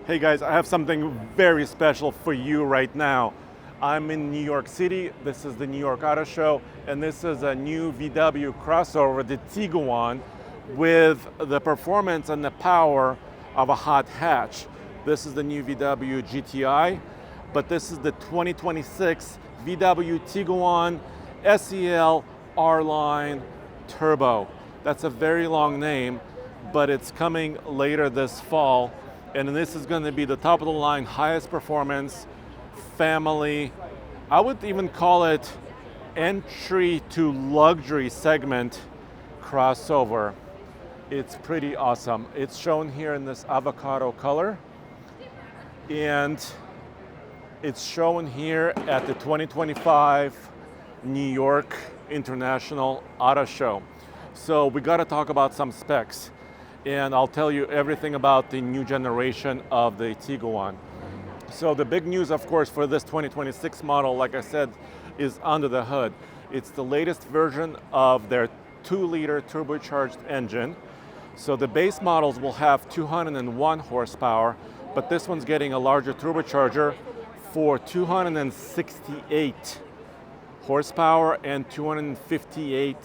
Hey guys, I have something very special for you right now. I'm in New York City. This is the New York Auto Show, and this is a new VW crossover, the Tiguan, with the performance and the power of a hot hatch. This is the new VW GTI, but this is the 2026 VW Tiguan SEL R-Line Turbo. That's a very long name, but it's coming later this fall. And this is going to be the top of the line, highest performance, family. I would even call it entry to luxury segment crossover. It's pretty awesome. It's shown here in this avocado color. And it's shown here at the 2025 New York International Auto Show. So we got to talk about some specs. And I'll tell you everything about the new generation of the Tiguan. So the big news, of course, for this 2026 model, like I said, is under the hood. It's the latest version of their 2-liter turbocharged engine. So the base models will have 201 horsepower, but this one's getting a larger turbocharger for 268 horsepower and 258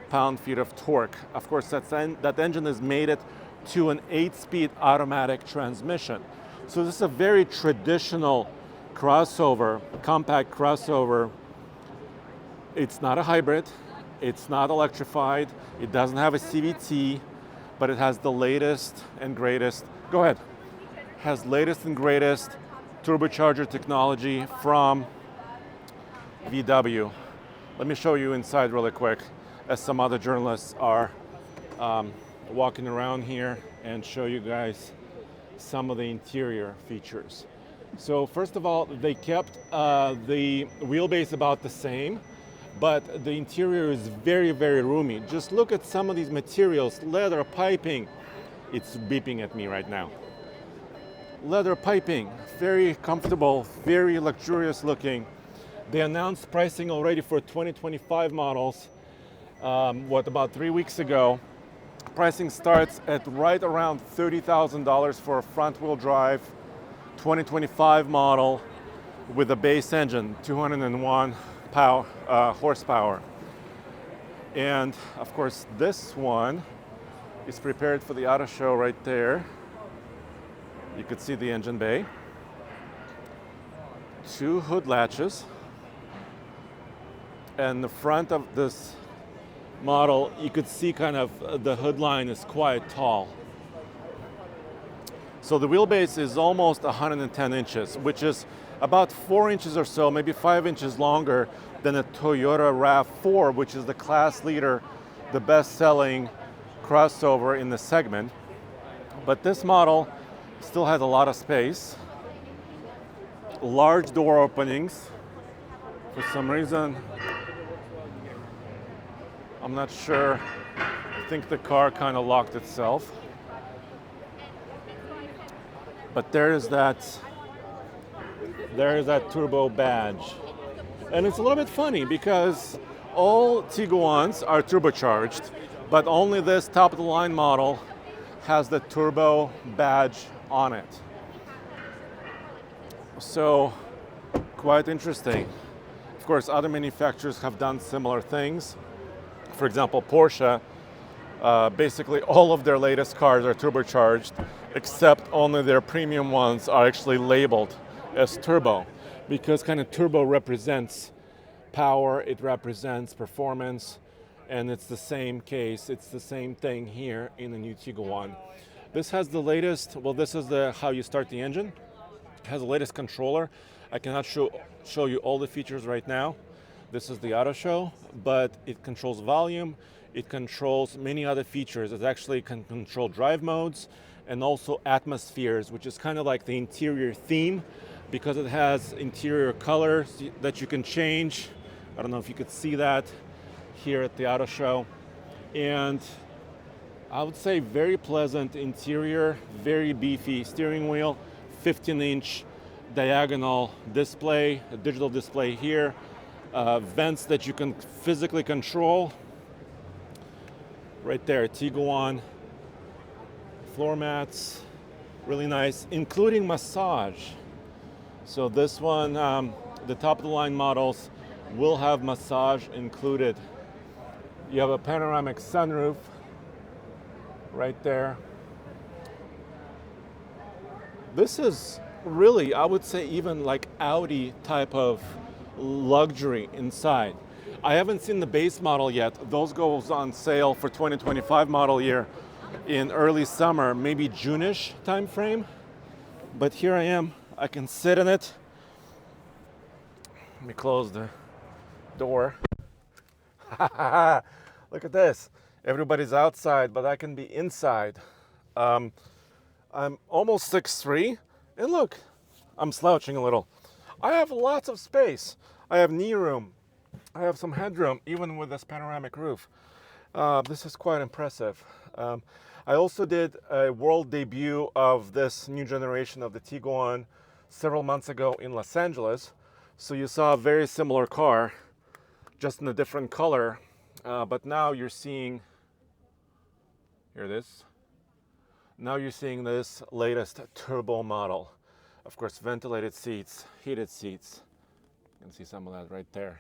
pound-feet of torque. Of course, that engine is mated to an 8-speed automatic transmission. So this is a very traditional crossover, compact crossover. It's not a hybrid, it's not electrified, it doesn't have a CVT, but it has the latest and greatest, has latest and greatest turbocharger technology from VW. Let me show you inside really quick, as some other journalists are walking around here, and show you guys some of the interior features. So first of all, they kept the wheelbase about the same, but the interior is very, very roomy. Just look at some of these materials, leather piping. It's beeping at me right now. Leather piping, very comfortable, very luxurious looking. They announced pricing already for 2025 models. About 3 weeks ago. Pricing starts at right around $30,000 for a front-wheel drive 2025 model with a base engine, 201 horsepower. And of course, this one is prepared for the auto show right there. You could see the engine bay. 2 hood latches. And the front of this model, you could see kind of the hood line is quite tall. So the wheelbase is almost 110 inches, which is about 4 inches or so, maybe 5 inches longer than a Toyota RAV4, which is the class leader, the best-selling crossover in the segment. But this model still has a lot of space, large door openings. For some reason, I'm not sure. I think the car kind of locked itself. But there's that turbo badge. And it's a little bit funny because all Tiguans are turbocharged, but only this top of the line model has the turbo badge on it. So quite interesting. Of course, other manufacturers have done similar things. For example, Porsche, basically all of their latest cars are turbocharged, except only their premium ones are actually labeled as turbo, because kind of turbo represents power, it represents performance, and it's the same case, it's the same thing here in the new Tiguan. This has the latest, this is how you start the engine. It has the latest controller. I cannot show you all the features right now. This is the auto show, but it controls volume, it controls many other features. It actually can control drive modes and also atmospheres, which is kind of like the interior theme, because it has interior colors that you can change. I don't know if you could see that here at the auto show. And I would say very pleasant interior, very beefy steering wheel, 15-inch diagonal display, a digital display here. Vents that you can physically control. Right there, Tiguan. Floor mats, Really nice, including massage. So this one, the top of the line models will have massage included. You have a panoramic sunroof right there. This is really, I would say, even like Audi type of luxury inside. I haven't seen the base model yet. Those goes on sale for 2025 model year in early summer, maybe June-ish time frame. But here I am, I can sit in it. Let me close the door. Look at this. Everybody's outside, but I can be inside. I'm almost 6'3", and look, I'm slouching a little. I have lots of space. I have knee room. I have some headroom, even with this panoramic roof. This is quite impressive. I also did a world debut of this new generation of the Tiguan several months ago in Los Angeles. So you saw a very similar car, just in a different color. But now you're seeing, here it is. Now you're seeing this latest turbo model. Of course, ventilated seats, heated seats. You can see some of that right there.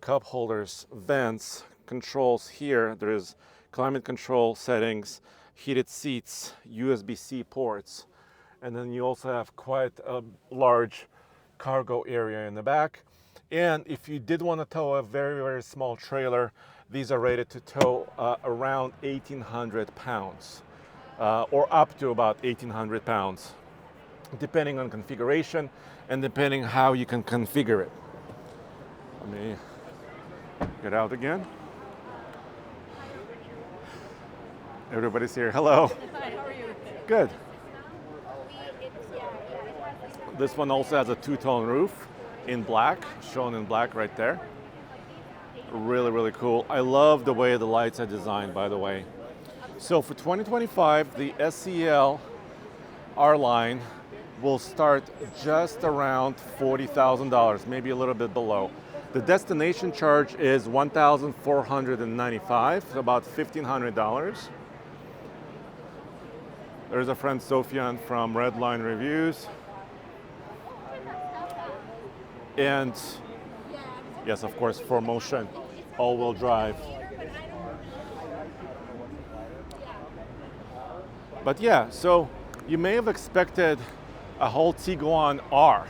Cup holders, vents, controls here. There's climate control settings, heated seats, USB-C ports. And then you also have quite a large cargo area in the back. And if you did want to tow a very, very small trailer, these are rated to tow around 1,800 pounds. Or up to about 1,800 pounds, depending on configuration and depending how you can configure it. Let me get out again. Everybody's here. Hello. Hi, how are you? Good. This one also has a two-tone roof in black, shown in black right there. Really, really cool. I love the way the lights are designed, by the way. So for 2025, the SEL R line will start just around $40,000, maybe a little bit below. The destination charge is $1,495, about $1,500. There's a friend Sofian from Redline Reviews. And yes, of course, 4Motion, all-wheel drive. But yeah, so you may have expected a whole Tiguan R.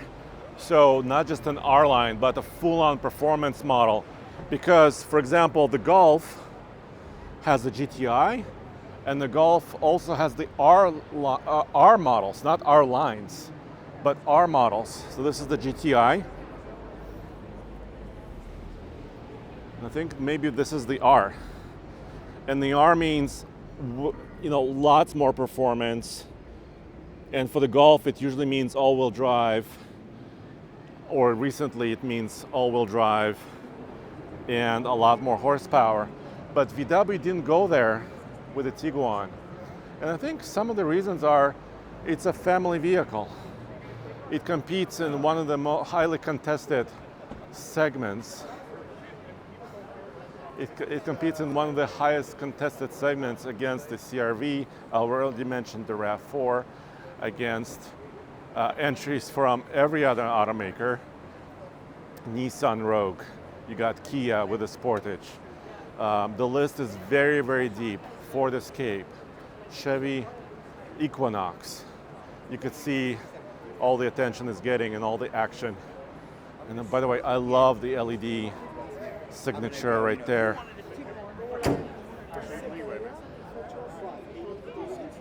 So not just an R line, but a full-on performance model. Because, for example, the Golf has the GTI, and the Golf also has the R models, not R lines, but R models. So this is the GTI. I think maybe this is the R. And the R means, lots more performance. And for the Golf, it usually means all-wheel drive. Or recently, it means all-wheel drive and a lot more horsepower. But VW didn't go there with the Tiguan. And I think some of the reasons are it's a family vehicle. It competes in one of the highly contested segments. It competes in one of the highest contested segments against the CR-V. I already mentioned the RAV4, against entries from every other automaker. Nissan Rogue, you got Kia with the Sportage. The list is very, very deep. Ford Escape, Chevy Equinox. You could see all the attention it's getting and all the action. And then, by the way, I love the LED signature right there.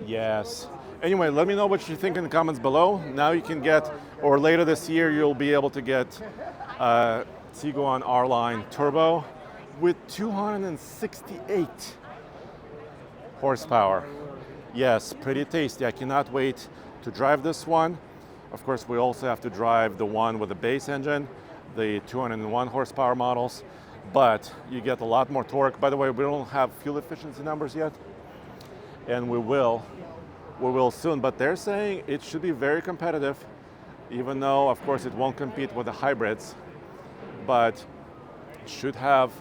Yes. Anyway, let me know what you think in the comments below. Now you can get, or later this year, you'll be able to get Tiguan R-Line Turbo with 268 horsepower. Yes, pretty tasty. I cannot wait to drive this one. Of course, we also have to drive the one with the base engine, the 201 horsepower models, but you get a lot more torque. By the way, we don't have fuel efficiency numbers yet, and we will soon, but they're saying it should be very competitive, even though, of course, it won't compete with the hybrids, but it should have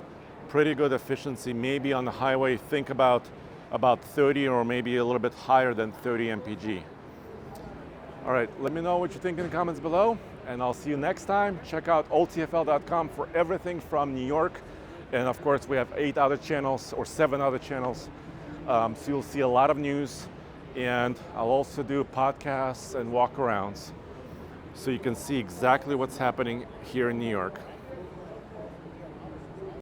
pretty good efficiency. Maybe on the highway, think about 30 or maybe a little bit higher than 30 mpg. All right, let me know what you think in the comments below, and I'll see you next time. Check out oldtfl.com for everything from New York. And of course, we have 8 other channels or 7 other channels. So you'll see a lot of news. And I'll also do podcasts and walk-arounds so you can see exactly what's happening here in New York.